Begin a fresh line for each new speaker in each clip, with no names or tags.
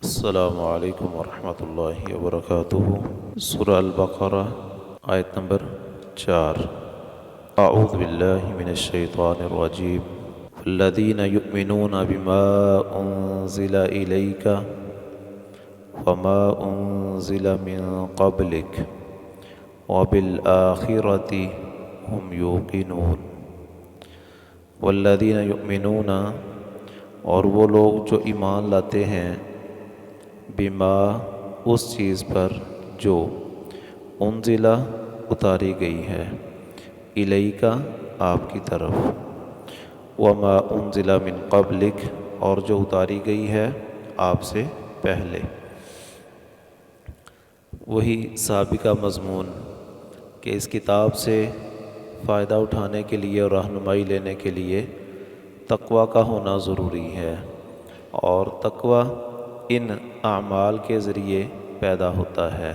السلام علیکم ورحمۃ اللہ وبرکاتہ۔ سورہ البقرہ آیت نمبر 4۔ اعوذ باللہ من الشیطان الرجیم۔ الذین یؤمنون بما انزل الیک وما انزل من قبلک وبالآخرۃ ہم یوقنون۔ والذین یؤمنون، اور وہ لوگ جو ایمان لاتے ہیں، بما، اس چیز پر جو انزلہ، اتاری گئی ہے، الیکا، آپ کی طرف، وما انزل من قبلک، اور جو اتاری گئی ہے آپ سے پہلے۔ وہی سابقہ مضمون کہ اس کتاب سے فائدہ اٹھانے کے لیے اور رہنمائی لینے کے لیے تقوی کا ہونا ضروری ہے، اور تقوی ان اعمال کے ذریعے پیدا ہوتا ہے۔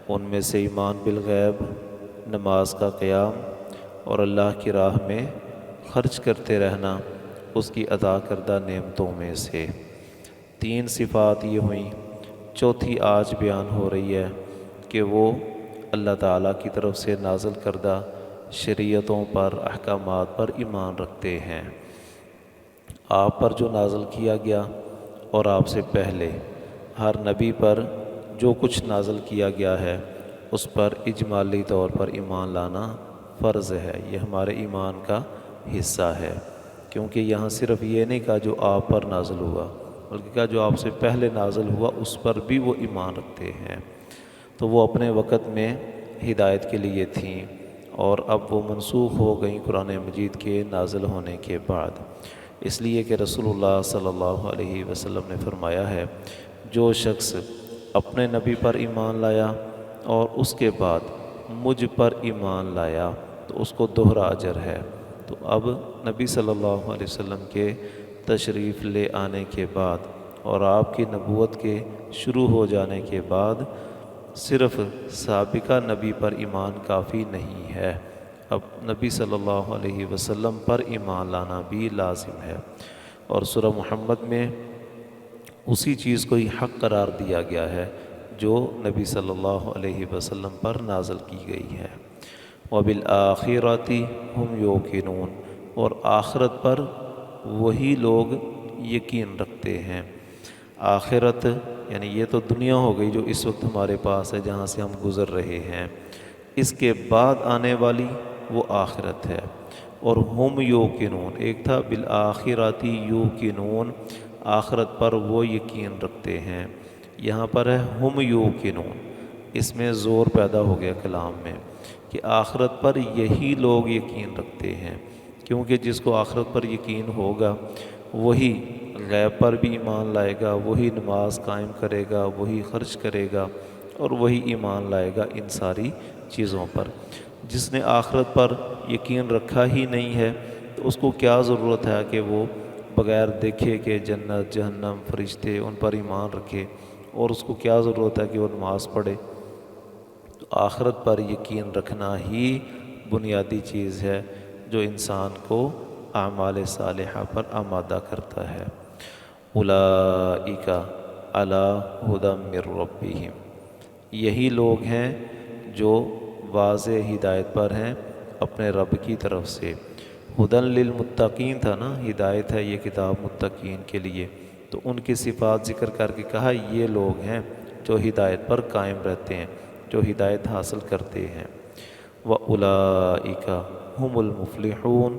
ان میں سے ایمان بالغیب، نماز کا قیام، اور اللہ کی راہ میں خرچ کرتے رہنا اس کی عطا کردہ نعمتوں میں سے۔ 3 صفات یہ ہوئیں۔ چوتھی آج بیان ہو رہی ہے کہ وہ اللہ تعالیٰ کی طرف سے نازل کردہ شریعتوں پر، احکامات پر ایمان رکھتے ہیں۔ آپ پر جو نازل کیا گیا اور آپ سے پہلے ہر نبی پر جو کچھ نازل کیا گیا ہے اس پر اجمالی طور پر ایمان لانا فرض ہے۔ یہ ہمارے ایمان کا حصہ ہے، کیونکہ یہاں صرف یہ نہیں کہا جو آپ پر نازل ہوا، بلکہ کہا جو آپ سے پہلے نازل ہوا اس پر بھی وہ ایمان رکھتے ہیں۔ تو وہ اپنے وقت میں ہدایت کے لیے تھیں، اور اب وہ منسوخ ہو گئیں قرآن مجید کے نازل ہونے کے بعد۔ اس لیے کہ رسول اللہ صلی اللہ علیہ وسلم نے فرمایا ہے، جو شخص اپنے نبی پر ایمان لایا اور اس کے بعد مجھ پر ایمان لایا تو اس کو دوہرا اجر ہے۔ تو اب نبی صلی اللہ علیہ وسلم کے تشریف لے آنے کے بعد اور آپ کی نبوت کے شروع ہو جانے کے بعد صرف سابقہ نبی پر ایمان کافی نہیں ہے، اب نبی صلی اللہ علیہ وسلم پر ایمان لانا بھی لازم ہے۔ اور سورہ محمد میں اسی چیز کو ہی حق قرار دیا گیا ہے جو نبی صلی اللہ علیہ وسلم پر نازل کی گئی ہے۔ وَبِالْآخِرَةِ هُمْ يُوقِنُونَ، اور آخرت پر وہی لوگ یقین رکھتے ہیں۔ آخرت یعنی یہ تو دنیا ہو گئی جو اس وقت ہمارے پاس ہے، جہاں سے ہم گزر رہے ہیں، اس کے بعد آنے والی وہ آخرت ہے۔ اور ہم یوقنون، ایک تھا بالآخرۃ یوقنون، آخرت پر وہ یقین رکھتے ہیں، یہاں پر ہے ہم یوقنون۔ اس میں زور پیدا ہو گیا کلام میں کہ آخرت پر یہی لوگ یقین رکھتے ہیں، کیونکہ جس کو آخرت پر یقین ہوگا وہی غیب پر بھی ایمان لائے گا، وہی نماز قائم کرے گا، وہی خرچ کرے گا، اور وہی ایمان لائے گا ان ساری چیزوں پر۔ جس نے آخرت پر یقین رکھا ہی نہیں ہے تو اس کو کیا ضرورت ہے کہ وہ بغیر دیکھے کہ جنت، جہنم، فرشتے، ان پر ایمان رکھے، اور اس کو کیا ضرورت ہے کہ وہ نماز پڑھے؟ تو آخرت پر یقین رکھنا ہی بنیادی چیز ہے جو انسان کو اعمال صالحہ پر آمادہ کرتا ہے۔ اولئک علی ھدی من ربہم، یہی لوگ ہیں جو واضح ہدایت پر ہیں اپنے رب کی طرف سے۔ ھدی للمتقین تھا نا، ہدایت ہے یہ کتاب متقین کے لیے، تو ان کی صفات ذکر کر کے کہا یہ لوگ ہیں جو ہدایت پر قائم رہتے ہیں، جو ہدایت حاصل کرتے ہیں۔ وَأُولَئِکَ هُمُ الْمُفْلِحُونَ،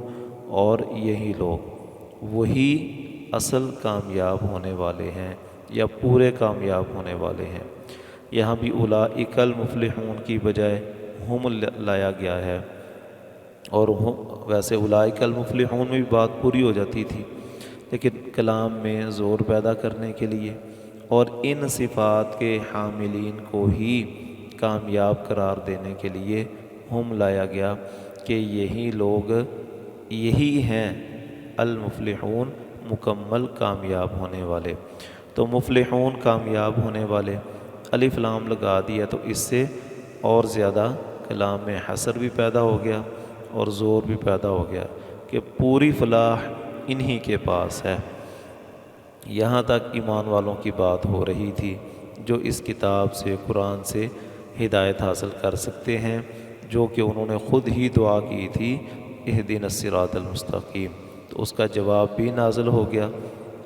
اور یہی لوگ وہی اصل کامیاب ہونے والے ہیں یا پورے کامیاب ہونے والے ہیں۔ یہاں بھی اولئک المفلحون کی بجائے ہم لایا گیا ہے، اور ویسے اولئک المفلحون میں بھی بات پوری ہو جاتی تھی، لیکن کلام میں زور پیدا کرنے کے لیے اور ان صفات کے حاملین کو ہی کامیاب قرار دینے کے لیے ہم لایا گیا کہ یہی لوگ، یہی ہیں المفلحون، مکمل کامیاب ہونے والے۔ تو مفلحون کامیاب ہونے والے، الف لام لگا دیا تو اس سے اور زیادہ کلام میں حصر بھی پیدا ہو گیا اور زور بھی پیدا ہو گیا کہ پوری فلاح انہی کے پاس ہے۔ یہاں تک ایمان والوں کی بات ہو رہی تھی جو اس کتاب سے قرآن سے ہدایت حاصل کر سکتے ہیں، جو کہ انہوں نے خود ہی دعا کی تھی اہدنا الصراط المستقیم، تو اس کا جواب بھی نازل ہو گیا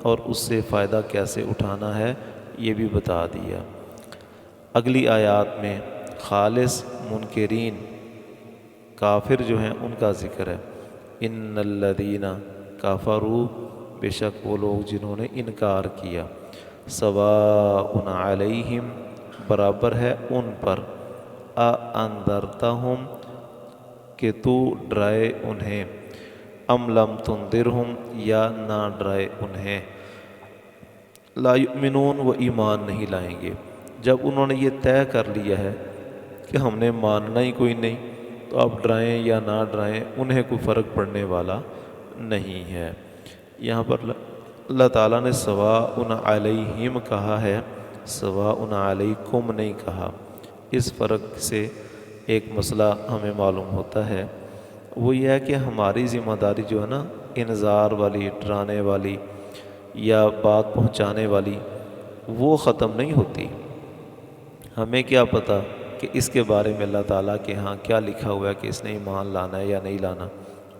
اور اس سے فائدہ کیسے اٹھانا ہے یہ بھی بتا دیا۔ اگلی آیات میں خالص منکرین کافر جو ہیں ان کا ذکر ہے۔ ان الذین کفروا، بے شک وہ لوگ جنہوں نے انکار کیا، سواء علیہم برابر ہے ان پر، انذرتہم کہ تو ڈرائے انہیں، ام لم تنذرہم یا نہ ڈرائے انہیں، لا یؤمنون وہ ایمان نہیں لائیں گے۔ جب انہوں نے یہ طے کر لیا ہے کہ ہم نے ماننا ہی کوئی نہیں، تو اب ڈرائیں یا نہ ڈرائیں انہیں کوئی فرق پڑنے والا نہیں ہے۔ یہاں پر اللہ تعالیٰ نے سواء علیہم کہا ہے، سواء علیکم نہیں کہا۔ اس فرق سے ایک مسئلہ ہمیں معلوم ہوتا ہے، وہ یہ ہے کہ ہماری ذمہ داری جو ہے نا انذار والی، ڈرانے والی یا بات پہنچانے والی، وہ ختم نہیں ہوتی۔ ہمیں کیا پتہ کہ اس کے بارے میں اللہ تعالیٰ کے ہاں کیا لکھا ہوا ہے کہ اس نے ایمان لانا ہے یا نہیں لانا،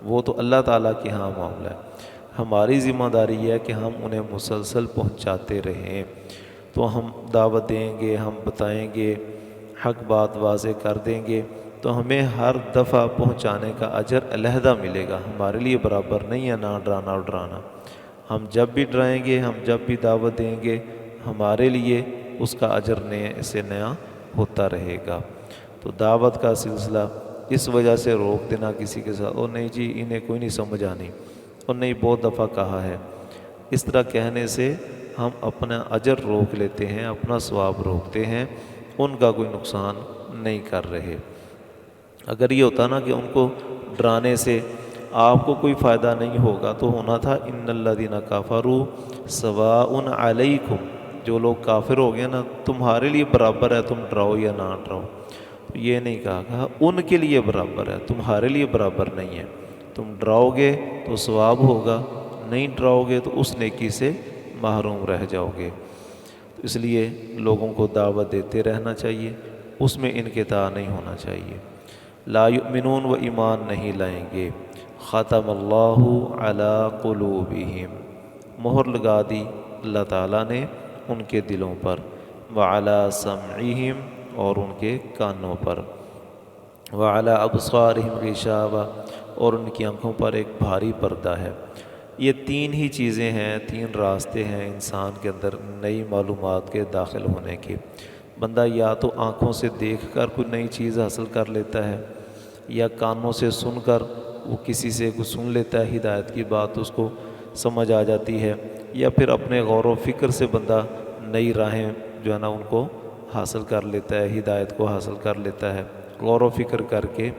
وہ تو اللہ تعالیٰ کے ہاں معاملہ ہے۔ ہماری ذمہ داری یہ ہے کہ ہم انہیں مسلسل پہنچاتے رہیں۔ تو ہم دعوت دیں گے، ہم بتائیں گے، حق بات واضح کر دیں گے، تو ہمیں ہر دفعہ پہنچانے کا اجر علیحدہ ملے گا، ہمارے لیے برابر نہیں ہے نہ ڈرانا اور ڈرانا۔ ہم جب بھی ڈرائیں گے، ہم جب بھی دعوت دیں گے، ہمارے لیے اس کا اجر نئے سے نیا ہوتا رہے گا۔ تو دعوت کا سلسلہ اس وجہ سے روک دینا کسی کے ساتھ، او نہیں جی انہیں کوئی نہیں سمجھ آنی، اور نہیں بہت دفعہ کہا ہے، اس طرح کہنے سے ہم اپنا اجر روک لیتے ہیں، اپنا ثواب روکتے ہیں، ان کا کوئی نقصان نہیں کر رہے۔ اگر یہ ہوتا نا کہ ان کو ڈرانے سے آپ کو کوئی فائدہ نہیں ہوگا، تو ہونا تھا ان الذین کفروا سواء علیکم، جو لوگ کافر ہو گئے نا تمہارے لیے برابر ہے تم ڈراؤ یا نہ ڈراؤ۔ تو یہ نہیں کہا ان کے لیے برابر ہے، تمہارے لیے برابر نہیں ہے۔ تم ڈراؤ گے تو ثواب ہوگا، نہیں ڈراؤ گے تو اس نیکی سے محروم رہ جاؤ گے۔ تو اس لیے لوگوں کو دعوت دیتے رہنا چاہیے، اس میں انقطاع نہیں ہونا چاہیے۔ لا یؤمنون وہ ایمان نہیں لائیں گے، ختم اللہ علی قلوبہم مہر لگا دی اللہ تعالیٰ نے ان کے دلوں پر، وعلی سمعہم اور ان کے کانوں پر، وعلی ابصارہم غشاوہ اور ان کی آنکھوں پر ایک بھاری پردہ ہے۔ یہ تین ہی چیزیں ہیں، تین راستے ہیں انسان کے اندر نئی معلومات کے داخل ہونے کے۔ بندہ یا تو آنکھوں سے دیکھ کر کوئی نئی چیز حاصل کر لیتا ہے، یا کانوں سے سن کر وہ کسی سے کوئی سن لیتا ہے ہدایت کی بات، اس کو سمجھ آ جاتی ہے، یا پھر اپنے غور و فکر سے بندہ نئی راہیں جو ہے نا ان کو حاصل کر لیتا ہے، ہدایت کو حاصل کر لیتا ہے غور و فکر کر کے۔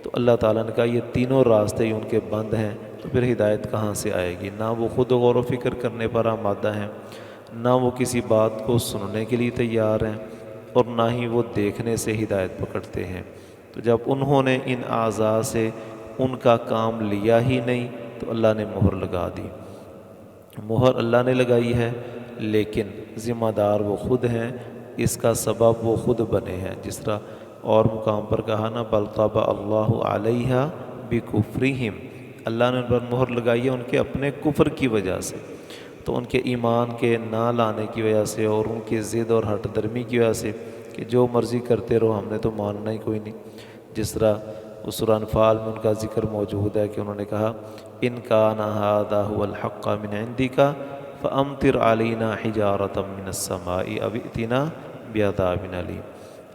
تو اللہ تعالیٰ نے کہا یہ تینوں راستے ہی ان کے بند ہیں، تو پھر ہدایت کہاں سے آئے گی؟ نہ وہ خود غور و فکر کرنے پر آمادہ ہیں، نہ وہ کسی بات کو سننے کے لیے تیار ہیں، اور نہ ہی وہ دیکھنے سے ہدایت پکڑتے ہیں۔ تو جب انہوں نے ان اعضاء سے ان کا کام لیا ہی نہیں تو اللہ نے مہر لگا دی۔ مہر اللہ نے لگائی ہے، لیکن ذمہ دار وہ خود ہیں، اس کا سبب وہ خود بنے ہیں۔ جس طرح اور مقام پر کہا نا بل طبع اللہ علیہا بکفرہم، اللہ نے ان پر مہر لگائی ہے ان کے اپنے کفر کی وجہ سے، تو ان کے ایمان کے نہ لانے کی وجہ سے اور ان کی ضد اور ہٹ درمی کی وجہ سے کہ جو مرضی کرتے رہو ہم نے تو ماننا ہی کوئی نہیں۔ جس طرح اس سورہ انفال میں ان کا ذکر موجود ہے کہ انہوں نے کہا ان کان ھذا ھو الحق من عندک فامطر علینا حجارۃ من السماء او ائتنا بعذاب علیم،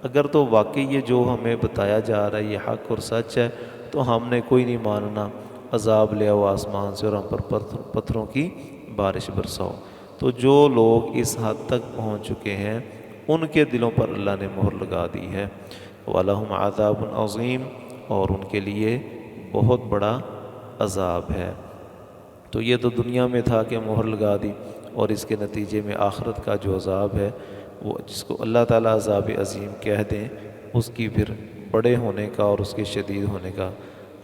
اگر تو واقعی یہ جو ہمیں بتایا جا رہا ہے یہ حق اور سچ ہے تو ہم نے کوئی نہیں ماننا، عذاب لے آؤ آسمان سے اور ہم پر پتھروں کی بارش برساؤ۔ تو جو لوگ اس حد تک پہنچ چکے ہیں ان کے دلوں پر اللہ نے مہر لگا دی ہے۔ وَلَهُمْ عَذَابٌ عَظِيمٌ اور ان کے لیے بہت بڑا عذاب ہے۔ تو یہ تو دنیا میں تھا کہ مہر لگا دی، اور اس کے نتیجے میں آخرت کا جو عذاب ہے وہ جس کو اللہ تعالیٰ عذاب عظیم کہہ دیں، اس کی پھر بڑے ہونے کا اور اس کے شدید ہونے کا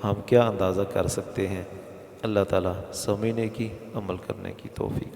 ہم کیا اندازہ کر سکتے ہیں۔ اللہ تعالیٰ سمجھنے کی، عمل کرنے کی توفیق